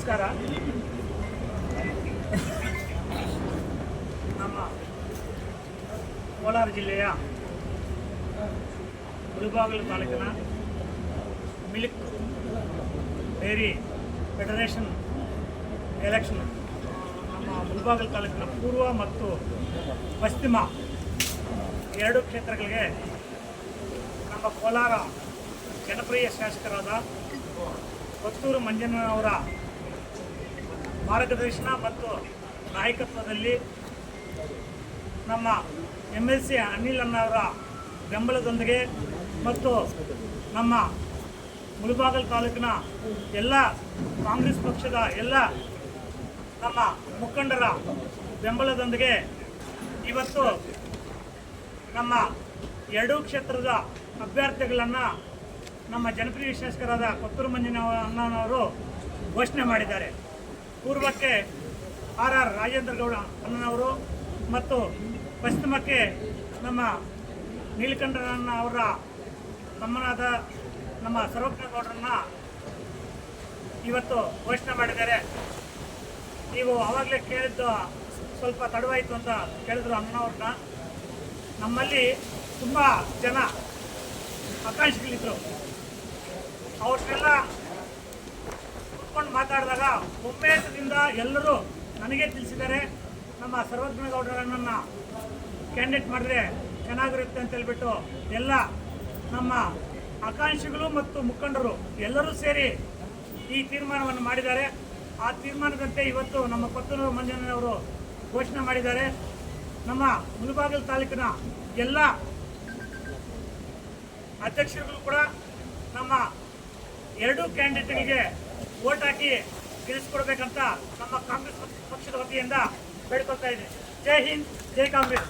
ನಮಸ್ಕಾರ. ನಮ್ಮ ಕೋಲಾರ ಜಿಲ್ಲೆಯ ಮುಳಬಾಗಿಲು ತಾಲೂಕಿನ ಮಿಲ್ಕ್ ಡೈರಿ ಫೆಡರೇಷನ್ ಎಲೆಕ್ಷನ್ ನಮ್ಮ ಮುಳಬಾಗಿಲು ತಾಲೂಕಿನ ಪೂರ್ವ ಮತ್ತು ಪಶ್ಚಿಮ ಎರಡು ಕ್ಷೇತ್ರಗಳಿಗೆ ನಮ್ಮ ಕೋಲಾರ ಜನಪ್ರಿಯ ಶಾಸಕರಾದ ಕೊತ್ತೂರು ಮಂಜಣ್ಣನವರ ಮಾರ್ಗದರ್ಶನ ಮತ್ತು ನಾಯಕತ್ವದಲ್ಲಿ ನಮ್ಮ MLC ಅನಿಲ್ ಅಣ್ಣವರ ಬೆಂಬಲದೊಂದಿಗೆ ಮತ್ತು ನಮ್ಮ ಮುಳಬಾಗಿಲು ತಾಲೂಕಿನ ಎಲ್ಲ ಕಾಂಗ್ರೆಸ್ ಪಕ್ಷದ ಎಲ್ಲ ನಮ್ಮ ಮುಖಂಡರ ಬೆಂಬಲದೊಂದಿಗೆ ಇವತ್ತು ನಮ್ಮ ಎರಡೂ ಕ್ಷೇತ್ರದ ಅಭ್ಯರ್ಥಿಗಳನ್ನು ನಮ್ಮ ಜನಪ್ರಿಯ ಶಾಸಕರಾದ ಕೊತ್ತೂರು ಮಂಜಣ್ಣನವರು ಘೋಷಣೆ ಮಾಡಿದ್ದಾರೆ. ಪೂರ್ವಕ್ಕೆ RR ರಾಜೇಂದ್ರ ಗೌಡ ಅಣ್ಣನವರು ಮತ್ತು ಪಶ್ಚಿಮಕ್ಕೆ ನಮ್ಮ ನೀಲಕಂಠರಣ್ಣ ಅವರ ತಮ್ಮನಾದ ನಮ್ಮ ಸರ್ವಜ್ಞಗೌಡರನ್ನ ಇವತ್ತು ಘೋಷಣೆ ಮಾಡಿದ್ದಾರೆ. ನೀವು ಆವಾಗಲೇ ಕೇಳಿದ್ದು ಸ್ವಲ್ಪ ತಡವಾಯಿತು ಅಂತ ಕೇಳಿದ್ರು ಅಣ್ಣನವ್ರನ್ನ. ನಮ್ಮಲ್ಲಿ ತುಂಬ ಜನ ಆಕಾಂಕ್ಷಿಗಳಿದ್ರು. ಅವ್ರನ್ನೆಲ್ಲ ಕೂತ್ಕೊಂಡು ಮಾತಾಡಿದಾಗ ಒಮ್ಮೆದಿಂದ ಎಲ್ಲರೂ ನನಗೆ ತಿಳಿಸಿದ್ದಾರೆ, ನಮ್ಮ ಸರ್ವಜ್ಞಗೌಡರನ್ನ ಕ್ಯಾಂಡಿಡೇಟ್ ಮಾಡಿದ್ರೆ ಚೆನ್ನಾಗಿರುತ್ತೆ ಅಂತ ಹೇಳ್ಬಿಟ್ಟು ಎಲ್ಲ ನಮ್ಮ ಆಕಾಂಕ್ಷಿಗಳು ಮತ್ತು ಮುಖಂಡರು ಎಲ್ಲರೂ ಸೇರಿ ಈ ತೀರ್ಮಾನವನ್ನು ಮಾಡಿದ್ದಾರೆ. ಆ ತೀರ್ಮಾನದಂತೆ ಇವತ್ತು ನಮ್ಮ ಕೊತ್ತೂರು ಮಂಜಣ್ಣನವರು ಘೋಷಣೆ ಮಾಡಿದ್ದಾರೆ. ನಮ್ಮ ಮುಳಬಾಗಿಲು ತಾಲೂಕಿನ ಎಲ್ಲ ಅಧ್ಯಕ್ಷರುಗಳು ಕೂಡ ನಮ್ಮ ಎರಡೂ ಕ್ಯಾಂಡಿಡೇಟ್ಗಳಿಗೆ ವೋಟ್ ಹಾಕಿ ಗೆಲ್ಲಿಸ್ಕೊಡ್ಬೇಕಂತ ನಮ್ಮ ಕಾಂಗ್ರೆಸ್ ಪಕ್ಷದ ವತಿಯಿಂದ ಬೇಡ್ಕೊಳ್ತಾ ಇದ್ದೀನಿ. ಜೈ ಹಿಂದ್, ಜೈ ಕಾಂಗ್ರೆಸ್.